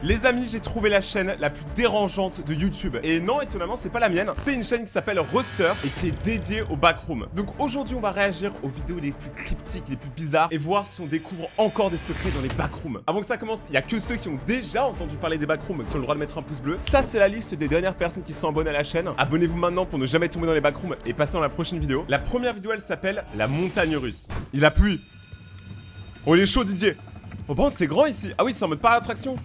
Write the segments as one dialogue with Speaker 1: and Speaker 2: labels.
Speaker 1: Les amis, j'ai trouvé la chaîne la plus dérangeante de YouTube. Et non, étonnamment, c'est pas la mienne. C'est une chaîne qui s'appelle Ruster et qui est dédiée au backroom. Donc aujourd'hui, on va réagir aux vidéos les plus cryptiques, les plus bizarres et voir si on découvre encore des secrets dans les backrooms. Avant que ça commence, il y a que ceux qui ont déjà entendu parler des backrooms qui ont le droit de mettre un pouce bleu. Ça, c'est la liste des dernières personnes qui sont abonnées à la chaîne. Abonnez-vous maintenant pour ne jamais tomber dans les backrooms et passer dans la prochaine vidéo. La première vidéo, elle s'appelle La montagne russe. Il a plu. Oh, il est chaud, Didier. Oh, bon, c'est grand ici. Ah oui, c'est en mode par l'attraction.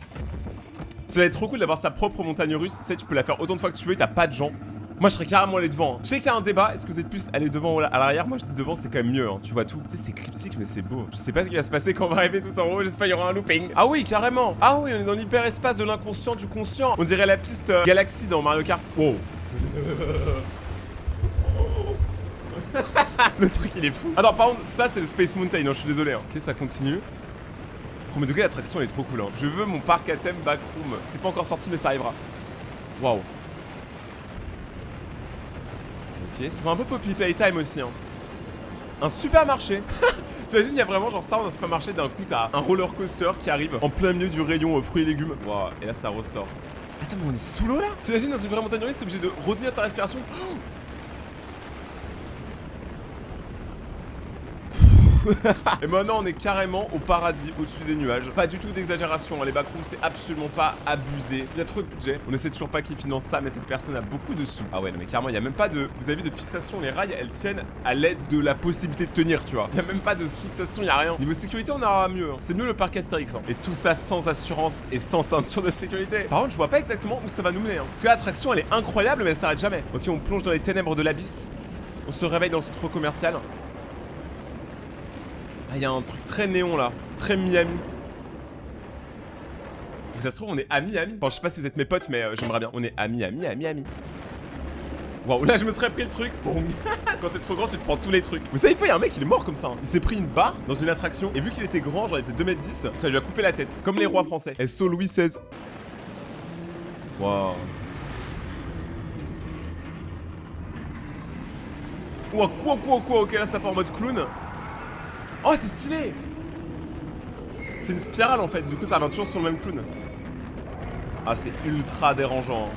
Speaker 1: Ça va être trop cool d'avoir sa propre montagne russe. Tu sais, tu peux la faire autant de fois que tu veux et t'as pas de gens. Moi, je serais carrément allé devant. Hein. Je sais qu'il y a un débat. Est-ce que vous êtes plus aller devant ou à l'arrière? Moi, je dis devant, c'est quand même mieux. Hein. Tu vois tout. Tu sais, c'est cryptique, mais c'est beau. Je sais pas ce qui va se passer quand on va arriver tout en haut. J'espère qu'il y aura un looping. Ah oui, carrément. Ah oui, on est dans l'hyperespace de l'inconscient du conscient. On dirait la piste Galaxy dans Mario Kart. Wow. Le truc, il est fou. Attends, par contre, ça, c'est le Space Mountain. Non, je suis désolé. Hein. Ok, ça continue. Premier degré, l'attraction elle est trop cool. Hein. Je veux mon parc à thème backroom. C'est pas encore sorti, mais ça arrivera. Waouh. Ok, ça va un peu Poppy Playtime aussi. Hein. Un supermarché. T'imagines, il y a vraiment genre ça dans un supermarché. D'un coup, t'as un roller coaster qui arrive en plein milieu du rayon fruits et légumes. Waouh, et là ça ressort. Attends, mais on est sous l'eau là? T'imagines, dans une vraie montagne russe, t'es obligé de retenir ta respiration. Et maintenant on est carrément au paradis au-dessus des nuages. Pas du tout d'exagération, les backrooms c'est absolument pas abusé. Il y a trop de budget. On ne sait toujours pas qui finance ça, mais cette personne a beaucoup de sous. Ah ouais, non mais clairement il y a même pas de... Vous avez vu de fixation, les rails elles tiennent à l'aide de la possibilité de tenir, tu vois. Il y a même pas de fixation, il y a rien. Niveau sécurité on aura mieux. Hein. C'est mieux le parc Astérix. Hein. Et tout ça sans assurance et sans ceinture de sécurité. Par contre je vois pas exactement où ça va nous mener. Hein. Parce que l'attraction elle est incroyable mais elle s'arrête jamais. Ok, on plonge dans les ténèbres de l'abysse. On se réveille dans le centre commercial. Ah, il y a un truc très néon là, très Miami. Ça se trouve, on est à Miami. Enfin, je sais pas si vous êtes mes potes, mais j'aimerais bien. On est à Miami. Waouh, là je me serais pris le truc. Bon. Quand t'es trop grand, tu te prends tous les trucs. Vous savez, une fois, il y a un mec, il est mort comme ça. Hein. Il s'est pris une barre dans une attraction. Et vu qu'il était grand, genre il faisait 2m10, ça lui a coupé la tête. Comme les rois français. SO Louis XVI. Waouh. Ouah, quoi. Ok, là ça part en mode clown. Oh, c'est stylé! C'est une spirale en fait, du coup ça revient toujours sur le même clown. Ah, c'est ultra dérangeant.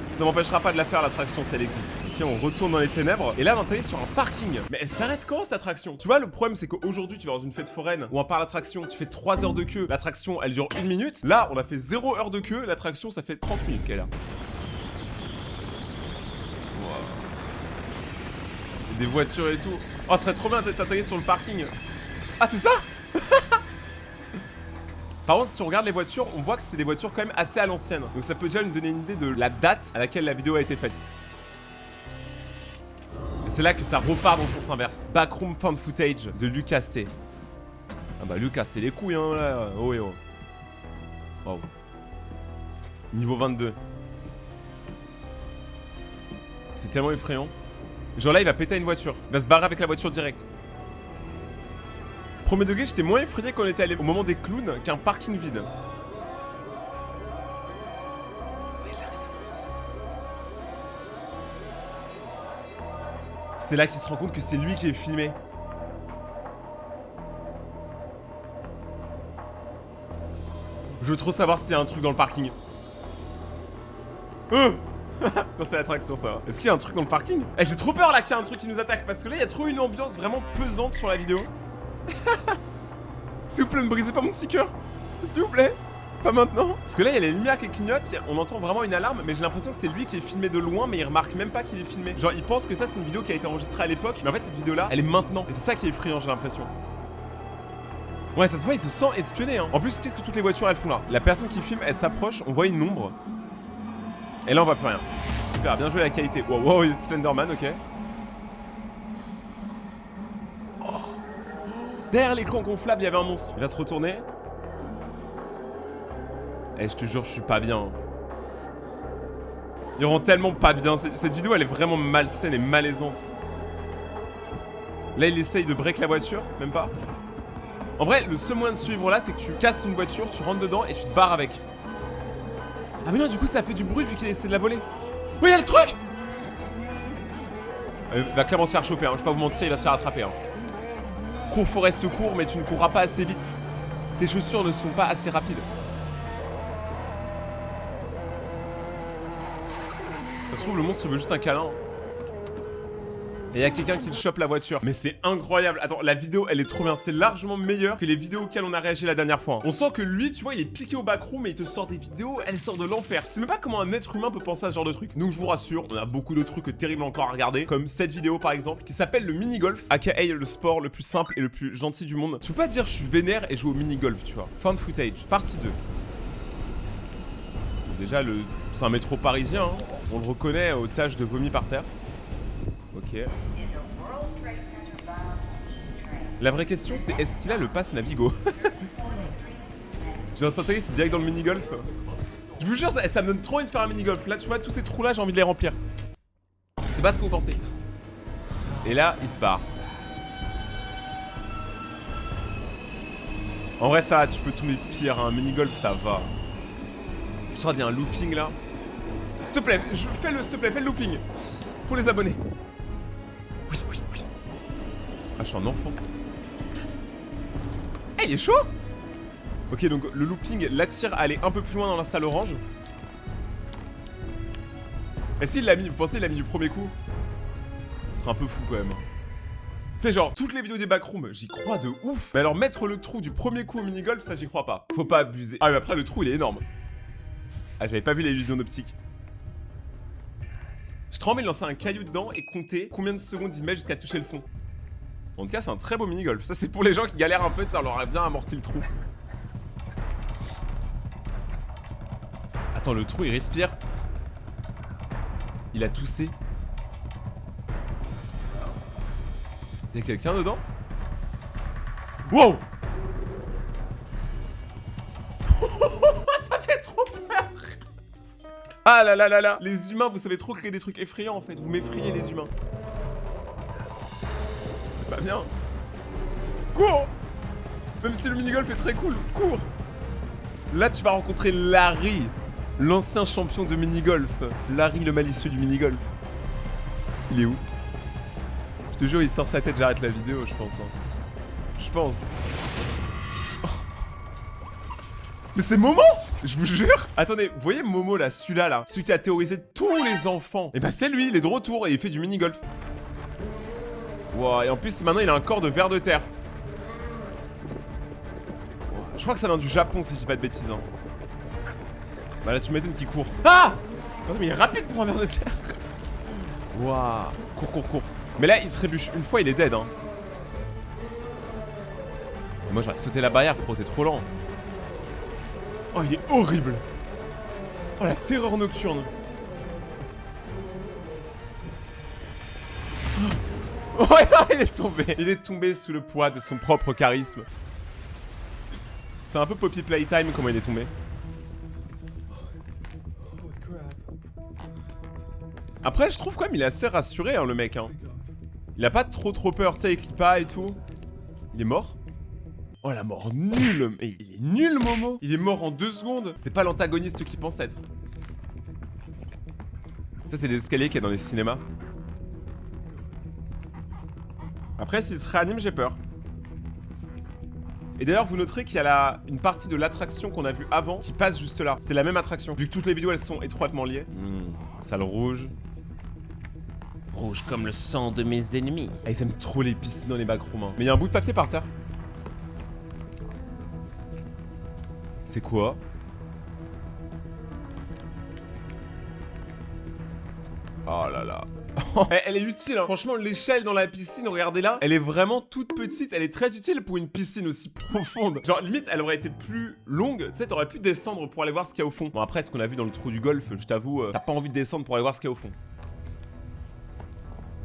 Speaker 1: Ça m'empêchera pas de la faire l'attraction si elle existe. Ok, on retourne dans les ténèbres. Et là, on atterrit sur un parking. Mais elle s'arrête quand cette attraction? Tu vois, le problème c'est qu'aujourd'hui, tu vas dans une fête foraine ou un parc d'attraction, tu fais 3 heures de queue, l'attraction elle dure 1 minute. Là, on a fait 0 heure de queue, l'attraction ça fait 30 minutes qu'elle est là. Des voitures et tout. Oh, ce serait trop bien d'atterrir sur le parking. Ah, c'est ça? Par contre, si on regarde les voitures, on voit que c'est des voitures quand même assez à l'ancienne. Donc ça peut déjà nous donner une idée de la date à laquelle la vidéo a été faite. Et c'est là que ça repart dans le sens inverse. Backroom found footage de Lucas C. Ah bah Lucas, c'est les couilles hein là. Oh et oh. Waouh. Niveau 22. C'est tellement effrayant. Genre là il va péter une voiture, il va se barrer avec la voiture direct. Premier degré, j'étais moins effrayé quand on était allé au moment des clowns qu'un parking vide. Oui, la résonance. C'est là qu'il se rend compte que c'est lui qui est filmé. Je veux trop savoir s'il y a un truc dans le parking. Non, c'est l'attraction ça. Est-ce qu'il y a un truc dans le parking? Eh, j'ai trop peur là qu'il y a un truc qui nous attaque. Parce que là, il y a trop une ambiance vraiment pesante sur la vidéo. S'il vous plaît, ne brisez pas mon petit cœur. S'il vous plaît. Pas maintenant. Parce que là, il y a les lumières qui clignotent. On entend vraiment une alarme. Mais j'ai l'impression que c'est lui qui est filmé de loin. Mais il remarque même pas qu'il est filmé. Genre, il pense que ça, c'est une vidéo qui a été enregistrée à l'époque. Mais en fait, cette vidéo-là, elle est maintenant. Et c'est ça qui est effrayant, j'ai l'impression. Ouais, ça se voit, il se sent espionné. Hein. En plus, qu'est-ce que toutes les voitures, elles font là? La personne qui filme, elle s'approche. On voit une ombre. Et là on voit plus rien. Super, bien joué la qualité. Wow, Slenderman, ok. Oh. Derrière l'écran gonflable, il y avait un monstre. Il va se retourner. Eh, je te jure, je suis pas bien. Ils rend tellement pas bien. Cette vidéo, elle est vraiment malsaine et malaisante. Là, il essaye de break la voiture, même pas. En vrai, le seul moyen de suivre là, c'est que tu casses une voiture, tu rentres dedans et tu te barres avec. Ah mais non, du coup ça fait du bruit vu qu'il essaie de la voler. Oui, il y a le truc. Il va clairement se faire choper, hein. Je vais pas vous mentir, il va se faire attraper. Hein. Cours Forest court, mais tu ne courras pas assez vite. Tes chaussures ne sont pas assez rapides. Ça se trouve, le monstre il veut juste un câlin. Et il y a quelqu'un qui le chope la voiture. Mais c'est incroyable. Attends, la vidéo, elle est trop bien. C'est largement meilleur que les vidéos auxquelles on a réagi la dernière fois. On sent que lui, tu vois, il est piqué au backroom et il te sort des vidéos, elle sort de l'enfer. Je sais même pas comment un être humain peut penser à ce genre de truc. Donc je vous rassure, on a beaucoup de trucs terribles encore à regarder. Comme cette vidéo par exemple, qui s'appelle le mini-golf, aka le sport le plus simple et le plus gentil du monde. Tu peux pas dire je suis vénère et jouer au mini-golf, tu vois. Fin de footage. Partie 2. Déjà, c'est un métro parisien, hein. On le reconnaît aux taches de vomi par terre. Ok. La vraie question c'est est-ce qu'il a le pass Navigo? J'ai instantané c'est direct dans le mini-golf. Je vous jure ça me donne trop envie de faire un mini-golf. Là tu vois tous ces trous là j'ai envie de les remplir. C'est pas ce que vous pensez. Et là il se barre. En vrai ça tu peux tomber pire, un mini-golf ça va. Tu seras dit un looping là. S'il te plaît, s'il te plaît, fais le looping. Pour les abonnés. Oui, oui, oui. Ah, je suis un enfant. Hey, il est chaud. Ok, donc le looping l'attire à aller un peu plus loin dans la salle orange. Est-ce qu'il l'a mis, vous pensez qu'il l'a mis du premier coup? Ce serait un peu fou quand même. C'est genre, toutes les vidéos des backrooms, j'y crois de ouf. Mais alors mettre le trou du premier coup au mini-golf, ça j'y crois pas. Faut pas abuser. Ah mais après le trou il est énorme. Ah j'avais pas vu l'illusion d'optique. J'ai trop envie de lancer un caillou dedans et compter combien de secondes il met jusqu'à toucher le fond. En tout cas c'est un très beau mini-golf. Ça c'est pour les gens qui galèrent un peu, ça leur aurait bien amorti le trou. Attends, le trou il respire. Il a toussé. Y'a quelqu'un dedans? Wow. Ça fait trop peur. Ah là là là là. Les humains, vous savez trop créer des trucs effrayants en fait. Vous m'effrayez les humains. C'est pas bien. Cours. Même si le mini-golf est très cool, cours. Là tu vas rencontrer Larry, l'ancien champion de mini-golf. Larry le malicieux du mini-golf. Il est où? Je te jure, il sort sa tête, j'arrête la vidéo, je pense. Hein. Je pense. Oh. Mais c'est Momo! Je vous jure! Attendez, vous voyez Momo là, celui-là là, celui qui a terrorisé tous les enfants. Et bah c'est lui, il est de retour et il fait du mini-golf. Wow, et en plus maintenant il a un corps de ver de terre. Je crois que ça vient du Japon si je dis pas de bêtises. Hein. Bah là tu m'étonnes qu'il court. Ah! Attends, mais il est rapide pour un ver de terre. Waouh. Cours, cours, cours. Mais là il trébuche une fois il est dead hein. Et moi j'aurais sauté la barrière frérot, t'es trop lent. Oh il est horrible. Oh la terreur nocturne. Oh non, il est tombé. Il est tombé sous le poids de son propre charisme. C'est un peu Poppy Playtime comment il est tombé. Après je trouve quand même il est assez rassuré hein, le mec hein. Il a pas trop peur, tu sais, il clip pas et tout. Il est mort? Oh la mort nulle. Mais il est nul Momo. Il est mort en 2 secondes. C'est pas l'antagoniste qu'il pense être. Ça c'est des escaliers qu'il y a dans les cinémas. Après s'il se réanime j'ai peur. Et d'ailleurs vous noterez qu'il y a une partie de l'attraction qu'on a vue avant qui passe juste là. C'est la même attraction. Vu que toutes les vidéos elles sont étroitement liées. Salle rouge. Rouge comme le sang de mes ennemis. Ah, ils aiment trop les piscines dans les backrooms. Hein. Mais il y a un bout de papier par terre. C'est quoi? Oh là là. Elle est utile, hein. Franchement, l'échelle dans la piscine, regardez-la. Elle est vraiment toute petite. Elle est très utile pour une piscine aussi profonde. Genre, limite, elle aurait été plus longue. Tu sais, t'aurais pu descendre pour aller voir ce qu'il y a au fond. Bon, après, ce qu'on a vu dans le trou du golf, je t'avoue, t'as pas envie de descendre pour aller voir ce qu'il y a au fond.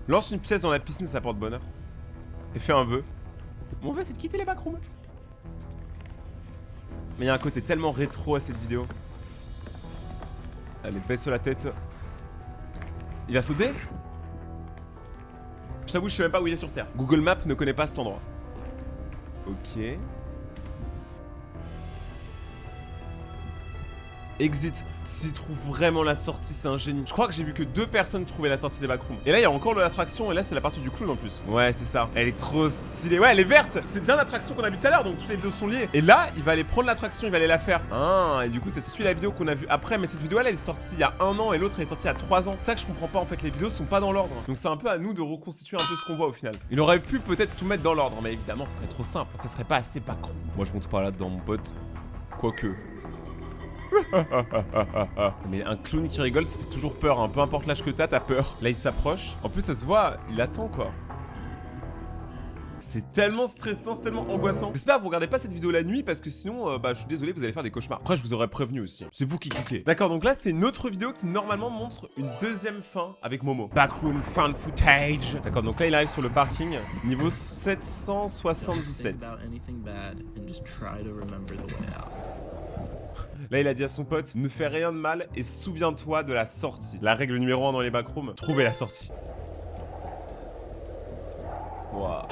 Speaker 1: Lance une pièce dans la piscine, ça porte bonheur. Et fais un vœu. Mon vœu, c'est de quitter les backrooms. Mais il y a un côté tellement rétro à cette vidéo. Allez, baisse la tête. Il va sauter? Je t'avoue, je sais même pas où il est sur Terre. Google Maps ne connaît pas cet endroit. Ok. Exit. S'il trouve vraiment la sortie, c'est un génie. Je crois que j'ai vu que 2 personnes trouver la sortie des backrooms. Et là, il y a encore de l'attraction. Et là, c'est la partie du clown en plus. Ouais, c'est ça. Elle est trop stylée. Ouais, elle est verte. C'est bien l'attraction qu'on a vue tout à l'heure. Donc, toutes les vidéos sont liées. Et là, il va aller prendre l'attraction. Il va aller la faire. Ah, et du coup, ça suit la vidéo qu'on a vue après. Mais cette vidéo, elle est sortie il y a 1 an. Et l'autre, elle est sortie il y a 3 ans. C'est ça que je comprends pas. En fait, les vidéos sont pas dans l'ordre. Donc, c'est un peu à nous de reconstituer un peu ce qu'on voit au final. Il aurait pu peut-être tout mettre dans l'ordre. Mais évidemment, ce serait trop simple. Ça serait pas assez backroom. Moi, je monte pas là-dedans, mon pote. Quoique. Mais un clown qui rigole, ça fait toujours peur, hein. Peu importe l'âge que t'as peur. Là, il s'approche. En plus, ça se voit, il attend quoi. C'est tellement stressant, c'est tellement angoissant. J'espère que vous regardez pas cette vidéo la nuit parce que sinon, je suis désolé, vous allez faire des cauchemars. Après, je vous aurais prévenu aussi. C'est vous qui cliquez. D'accord, donc là, c'est une autre vidéo qui normalement montre une deuxième fin avec Momo. Backroom found footage. D'accord, donc là, il arrive sur le parking, niveau 777. Là, il a dit à son pote, ne fais rien de mal et souviens-toi de la sortie. La règle numéro 1 dans les backrooms, trouver la sortie. Waouh.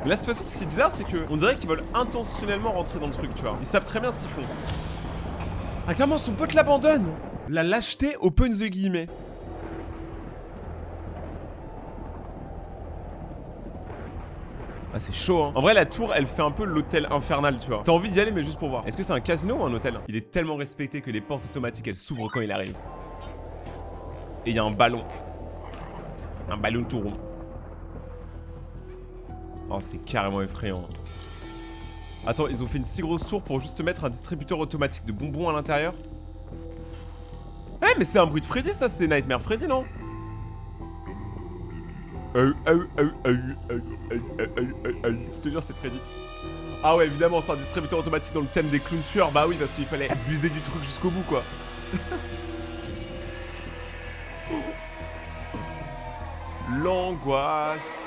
Speaker 1: Mais là, cette fois-ci, ce qui est bizarre, c'est que on dirait qu'ils veulent intentionnellement rentrer dans le truc, tu vois. Ils savent très bien ce qu'ils font. Ah, clairement, son pote l'abandonne. La lâcheté open the guillemets. Ah, c'est chaud, hein. En vrai, la tour, elle fait un peu l'hôtel infernal, tu vois. T'as envie d'y aller, mais juste pour voir. Est-ce que c'est un casino ou un hôtel? Il est tellement respecté que les portes automatiques, elles s'ouvrent quand il arrive. Et il y a un ballon. Un ballon tout rond. Oh, c'est carrément effrayant. Attends, ils ont fait une si grosse tour pour juste mettre un distributeur automatique de bonbons à l'intérieur. Eh, mais c'est un bruit de Freddy, ça, c'est Nightmare Freddy, non? Je te jure, c'est Freddy. Ah ouais, évidemment, c'est un distributeur automatique dans le thème des clowns tueurs. Bah oui, parce qu'il fallait abuser du truc jusqu'au bout, quoi. L'angoisse.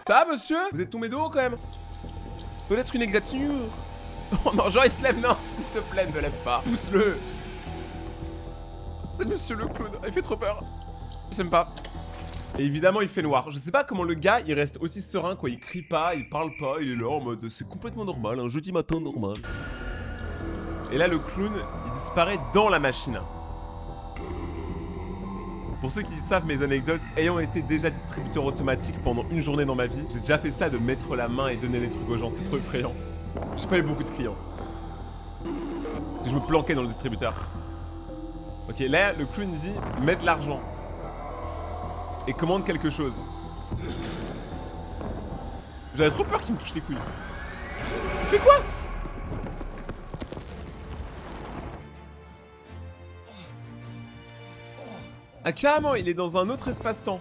Speaker 1: Ça va, monsieur? Vous êtes tombé de haut, quand même? Peut-être une égratignure. Oh non, genre, il se lève. Non, s'il te plaît, ne te lève pas. Pousse-le. C'est monsieur le clown, il fait trop peur. J'aime pas. Et évidemment, il fait noir. Je sais pas comment le gars, il reste aussi serein, quoi. Il crie pas, il parle pas, il est là en mode c'est complètement normal, un jeudi matin normal. Et là, le clown, il disparaît dans la machine. Pour ceux qui savent mes anecdotes, ayant été déjà distributeur automatique pendant une journée dans ma vie, j'ai déjà fait ça de mettre la main et donner les trucs aux gens, c'est trop effrayant. J'ai pas eu beaucoup de clients. Parce que je me planquais dans le distributeur. Ok, là, le clown dit, mets de l'argent. Et commande quelque chose. J'avais trop peur qu'il me touche les couilles. Il fait quoi? Ah, carrément, il est dans un autre espace-temps.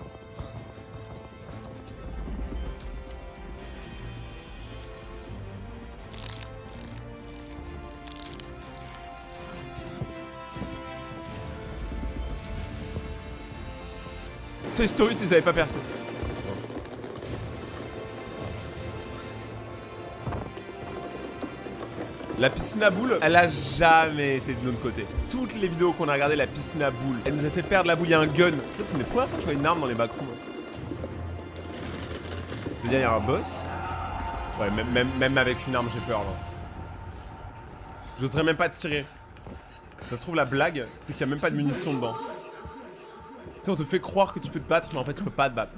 Speaker 1: Toy Story s'ils avaient pas percé. La piscine à boules, elle a jamais été de notre côté. Toutes les vidéos qu'on a regardées, la piscine à boules, elle nous a fait perdre la boule. Il y a un gun. Ça, c'est une des premières fois que je vois une arme dans les backrooms. C'est-à-dire, il y a un boss. Ouais, même avec une arme, j'ai peur là. J'oserais même pas tirer. Ça se trouve, la blague, c'est qu'il y a même pas de munitions dedans. Tu sais, on te fait croire que tu peux te battre, mais en fait, tu peux pas te battre.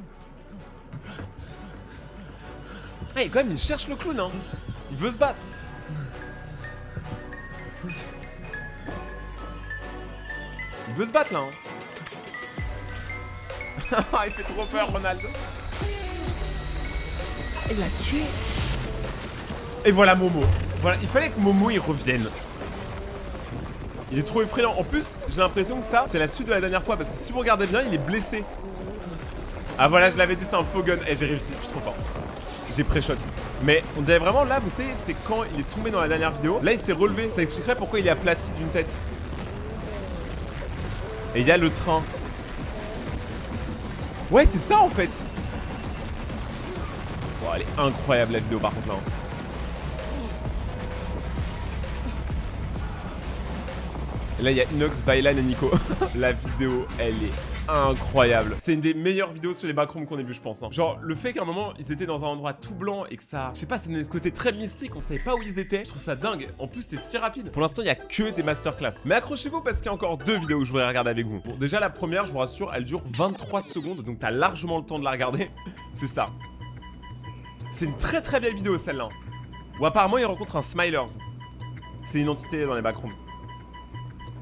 Speaker 1: Ah, et quand même, il cherche le clown, hein. Il veut se battre. Il veut se battre, là, hein. Il fait trop peur, Ronald. Il l'a tué. Et voilà Momo. Voilà, il fallait que Momo, il revienne. Il est trop effrayant. En plus, j'ai l'impression que ça, c'est la suite de la dernière fois. Parce que si vous regardez bien, il est blessé. Ah voilà, je l'avais dit, c'est un faux gun. Et j'ai réussi, je suis trop fort. J'ai pré-shot. Mais on dirait vraiment, là, vous savez, c'est quand il est tombé dans la dernière vidéo. Là, il s'est relevé. Ça expliquerait pourquoi il est aplati d'une tête. Et il y a le train. Ouais, c'est ça, en fait. Bon, elle est incroyable, la vidéo, par contre, là. Et là, il y a Inox, Bylan et Nico. La vidéo, elle est incroyable. C'est une des meilleures vidéos sur les backrooms qu'on ait vu, je pense. Hein. Genre, le fait qu'à un moment, ils étaient dans un endroit tout blanc et que ça... Je sais pas, ça donnait ce côté très mystique, on savait pas où ils étaient. Je trouve ça dingue. En plus, c'était si rapide. Pour l'instant, il y a que des masterclass. Mais accrochez-vous parce qu'il y a encore 2 vidéos que je voudrais regarder avec vous. Bon, déjà, la première, je vous rassure, elle dure 23 secondes, donc t'as largement le temps de la regarder. C'est ça. C'est une très très vieille vidéo, celle-là. Où apparemment, il rencontre un Smilers. C'est une entité dans les backrooms.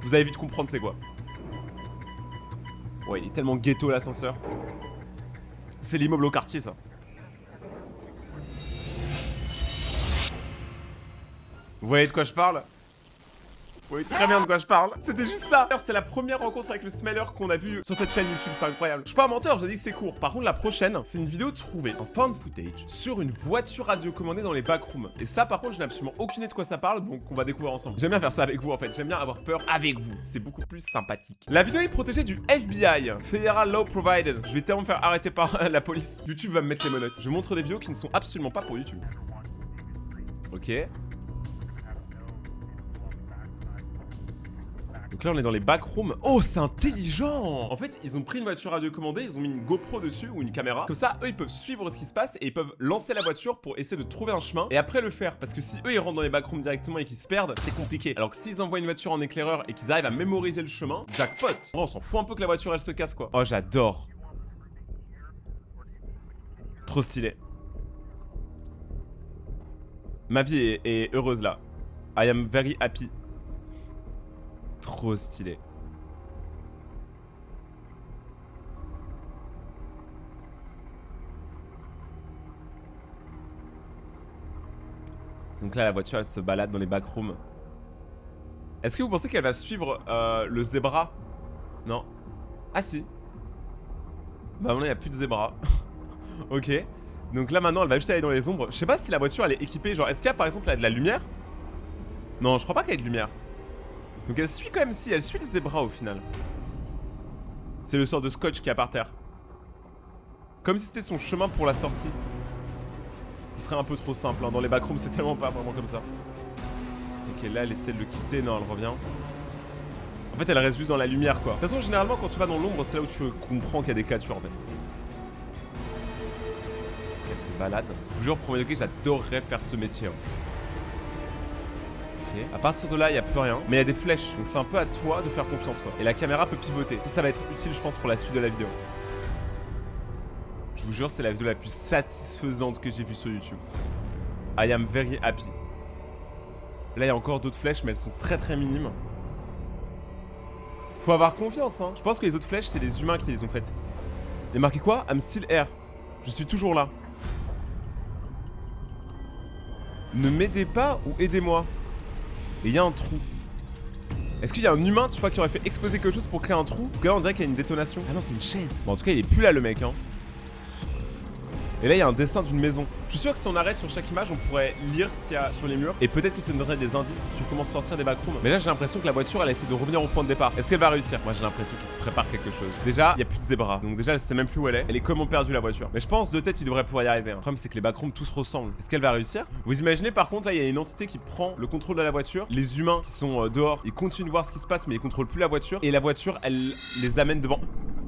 Speaker 1: Vous avez vite comprendre c'est quoi. Ouais, il est tellement ghetto l'ascenseur. C'est l'immeuble au quartier, ça. Vous voyez de quoi je parle? Vous voyez très bien de quoi je parle. C'était juste ça. C'est la première rencontre avec le Smiler qu'on a vu sur cette chaîne YouTube, c'est incroyable. Je suis pas un menteur, je dis que c'est court. Par contre, la prochaine, c'est une vidéo trouvée en found footage sur une voiture radiocommandée dans les backrooms. Et ça, par contre, je n'ai absolument aucune idée de quoi ça parle, donc on va découvrir ensemble. J'aime bien faire ça avec vous, en fait. J'aime bien avoir peur avec vous. C'est beaucoup plus sympathique. La vidéo est protégée du FBI, Federal Law Provided. Je vais tellement me faire arrêter par la police. YouTube va me mettre les menottes. Je montre des vidéos qui ne sont absolument pas pour YouTube. Ok. Donc là on est dans les backrooms. Oh c'est intelligent. En fait ils ont pris une voiture radiocommandée, ils ont mis une GoPro dessus ou une caméra. Comme ça eux ils peuvent suivre ce qui se passe et ils peuvent lancer la voiture pour essayer de trouver un chemin et après le faire. Parce que si eux ils rentrent dans les backrooms directement et qu'ils se perdent, c'est compliqué. Alors que s'ils envoient une voiture en éclaireur et qu'ils arrivent à mémoriser le chemin, jackpot. Oh, on s'en fout un peu que la voiture elle se casse quoi. Oh j'adore. Trop stylé. Ma vie est heureuse là. I am very happy. Trop stylé. Donc là la voiture elle se balade dans les backrooms. Est-ce que vous pensez qu'elle va suivre le zébra? Non. Ah si. Bah maintenant il n'y a plus de zébra. Ok. Donc là maintenant elle va juste aller dans les ombres. Je sais pas si la voiture elle est équipée. Genre est-ce qu'il y a par exemple là, de la lumière? Non je crois pas qu'il y ait de lumière. Donc elle suit quand même si, elle suit le zébra au final. C'est le sort de scotch qu'il y a par terre. Comme si c'était son chemin pour la sortie. Ce serait un peu trop simple, hein. Dans les backrooms c'est tellement pas vraiment comme ça. Ok là elle essaie de le quitter, non elle revient. En fait elle reste juste dans la lumière quoi. De toute façon généralement quand tu vas dans l'ombre c'est là où tu comprends qu'il y a des créatures en fait. Elle se balade. Je vous jure premier degré j'adorerais faire ce métier hein. À partir de là, il n'y a plus rien. Mais il y a des flèches. Donc c'est un peu à toi de faire confiance quoi. Et la caméra peut pivoter. Ça va être utile je pense pour la suite de la vidéo. Je vous jure c'est la vidéo la plus satisfaisante que j'ai vue sur YouTube. I am very happy. Là il y a encore d'autres flèches mais elles sont très très minimes. Faut avoir confiance hein. Je pense que les autres flèches c'est les humains qui les ont faites. Il y a marqué quoi? I'm still here. Je suis toujours là. Ne m'aidez pas ou aidez-moi. Et il y a un trou. Est-ce qu'il y a un humain, tu vois, qui aurait fait exploser quelque chose pour créer un trou? Parce que là, on dirait qu'il y a une détonation. Ah non, c'est une chaise. Bon, en tout cas, il est plus là, le mec, hein. Et là, il y a un dessin d'une maison. Je suis sûr que si on arrête sur chaque image, on pourrait lire ce qu'il y a sur les murs. Et peut-être que ça nous donnerait des indices sur comment sortir des backrooms. Mais là, j'ai l'impression que la voiture, elle essaie de revenir au point de départ. Est-ce qu'elle va réussir? Moi, j'ai l'impression qu'il se prépare quelque chose. Déjà, il n'y a plus de zébra. Donc déjà, elle sait même plus où elle est. Elle est comment perdue, la voiture. Mais je pense, de tête, il devrait pouvoir y arriver. Le problème, c'est que les backrooms tous ressemblent. Est-ce qu'elle va réussir? Vous imaginez, par contre, là, il y a une entité qui prend le contrôle de la voiture. Les humains qui sont dehors, ils continuent de voir ce qui se passe, mais ils contrôlent plus la voiture. Et la voiture, elle les amène devant.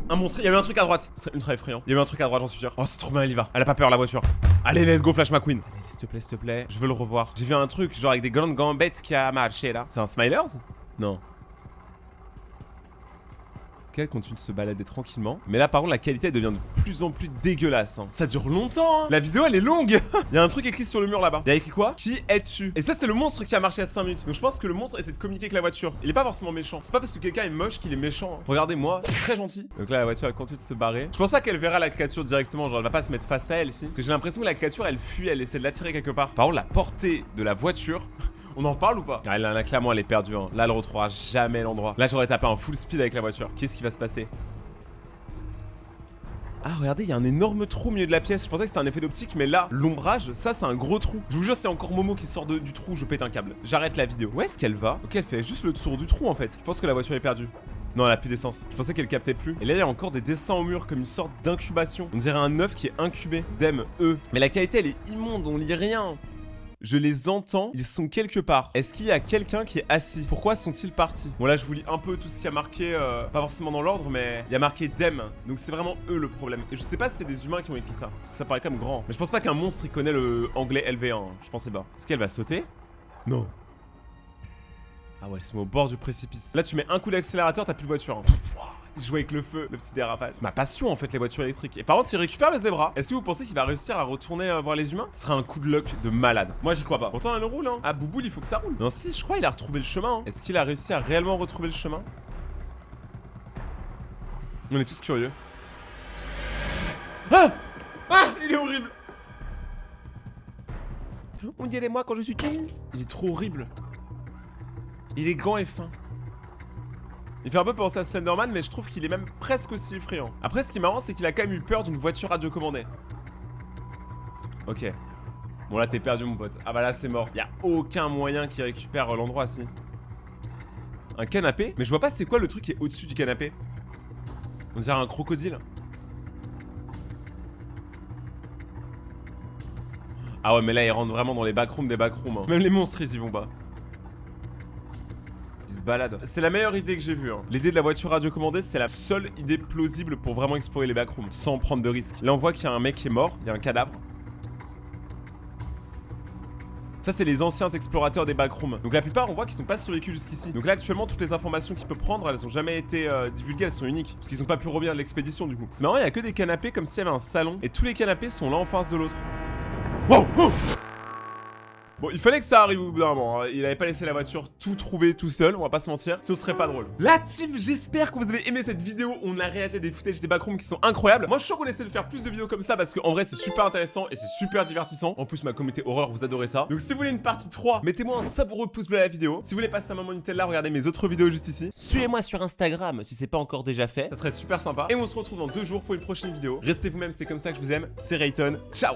Speaker 1: Un monstre, il y avait un truc à droite. Ce serait ultra effrayant. Il y avait un truc à droite, j'en suis sûr. Oh, c'est trop bien, elle y va. Elle a pas peur, la voiture. Allez, let's go, Flash McQueen. Allez, s'il te plaît. Je veux le revoir. J'ai vu un truc, genre avec des grandes gambettes qui a marché là. C'est un Smilers? Non. Ok, elle continue de se balader tranquillement. Mais là, par contre, la qualité elle devient de plus en plus dégueulasse. Hein. Ça dure longtemps. Hein. La vidéo, elle est longue. Il y a un truc écrit sur le mur là-bas. Il y a écrit quoi? Qui es-tu? Et ça, c'est le monstre qui a marché à 5 minutes. Donc, je pense que le monstre essaie de communiquer avec la voiture. Il est pas forcément méchant. C'est pas parce que quelqu'un est moche qu'il est méchant. Hein. Regardez-moi, c'est très gentil. Donc là, la voiture, elle continue de se barrer. Je pense pas qu'elle verra la créature directement. Genre, elle va pas se mettre face à elle ici. Parce que j'ai l'impression que la créature, elle fuit, elle essaie de l'attirer quelque part. Par contre, la portée de la voiture. On en parle ou pas? Là, clairement, elle est perdue. Hein. Là, elle retrouvera jamais l'endroit. Là, j'aurais tapé un full speed avec la voiture. Qu'est-ce qui va se passer? Ah regardez, il y a un énorme trou au milieu de la pièce. Je pensais que c'était un effet d'optique, mais là, l'ombrage, ça c'est un gros trou. Je vous jure, c'est encore Momo qui sort du trou, je pète un câble. J'arrête la vidéo. Où est-ce qu'elle va? Ok, elle fait juste le tour du trou en fait. Je pense que la voiture est perdue. Non, elle a plus d'essence. Je pensais qu'elle captait plus. Et là, il y a encore des dessins au mur comme une sorte d'incubation. On dirait un œuf qui est incubé. Dem, E. Mais la qualité, elle est immonde, on lit rien. Je les entends, ils sont quelque part. Est-ce qu'il y a quelqu'un qui est assis? Pourquoi sont-ils partis? Bon là je vous lis un peu tout ce qui a marqué, pas forcément dans l'ordre, mais il y a marqué them. Donc c'est vraiment eux le problème. Et je sais pas si c'est des humains qui ont écrit ça, parce que ça paraît quand même grand. Mais je pense pas qu'un monstre il connaît le anglais LV1, hein. Je pensais pas. Est-ce qu'elle va sauter? Non. Ah ouais, elle se met au bord du précipice. Là tu mets un coup d'accélérateur, t'as plus de voiture, hein. Il joue avec le feu, le petit dérapage. Ma passion en fait, les voitures électriques. Et par contre, il récupère le zébra. Est-ce que vous pensez qu'il va réussir à retourner voir les humains? Ce serait un coup de luck de malade. Moi, j'y crois pas. Pourtant, elle roule, hein. Ah, Bouboule, il faut que ça roule. Non, si, je crois qu'il a retrouvé le chemin. Hein. Est-ce qu'il a réussi à réellement retrouver le chemin? On est tous curieux. Ah! Ah! Il est horrible! On dirait moi quand je suis tout. Il est trop horrible. Il est grand et fin. Il fait un peu penser à Slenderman, mais je trouve qu'il est même presque aussi effrayant. Après, ce qui est marrant, c'est qu'il a quand même eu peur d'une voiture radiocommandée. Ok. Bon, là, t'es perdu, mon pote. Ah bah là, c'est mort. Y a aucun moyen qu'il récupère l'endroit, si. Un canapé? Mais je vois pas c'est quoi le truc qui est au-dessus du canapé. On dirait un crocodile. Ah ouais, mais là, il rentre vraiment dans les backrooms des backrooms. Hein. Même les monstres, ils y vont pas. Balade. C'est la meilleure idée que j'ai vue. Hein. L'idée de la voiture radiocommandée, c'est la seule idée plausible pour vraiment explorer les backrooms, sans prendre de risques. Là, on voit qu'il y a un mec qui est mort, il y a un cadavre. Ça, c'est les anciens explorateurs des backrooms. Donc la plupart, on voit qu'ils sont pas survécus jusqu'ici. Donc là, actuellement, toutes les informations qu'il peut prendre, elles ont jamais été divulguées, elles sont uniques. Parce qu'ils ont pas pu revenir de l'expédition, du coup. C'est marrant, il y a que des canapés comme s'il y avait un salon. Et tous les canapés sont l'un en face de l'autre. Wow! Oh! Bon, il fallait que ça arrive au bout d'un moment, hein. Il avait pas laissé la voiture tout trouver tout seul, on va pas se mentir. Ce serait pas drôle. La team, j'espère que vous avez aimé cette vidéo. On a réagi à des footages des backrooms qui sont incroyables. Moi, je suis sûr qu'on essaie de faire plus de vidéos comme ça parce qu'en vrai, c'est super intéressant et c'est super divertissant. En plus, ma communauté horreur, vous adorez ça. Donc, si vous voulez une partie 3, mettez-moi un savoureux pouce bleu à la vidéo. Si vous voulez passer un moment Nutella, regardez mes autres vidéos juste ici. Suivez-moi sur Instagram si c'est pas encore déjà fait. Ça serait super sympa. Et on se retrouve dans 2 jours pour une prochaine vidéo. Restez vous-même, c'est comme ça que je vous aime. C'est Rayton. Ciao!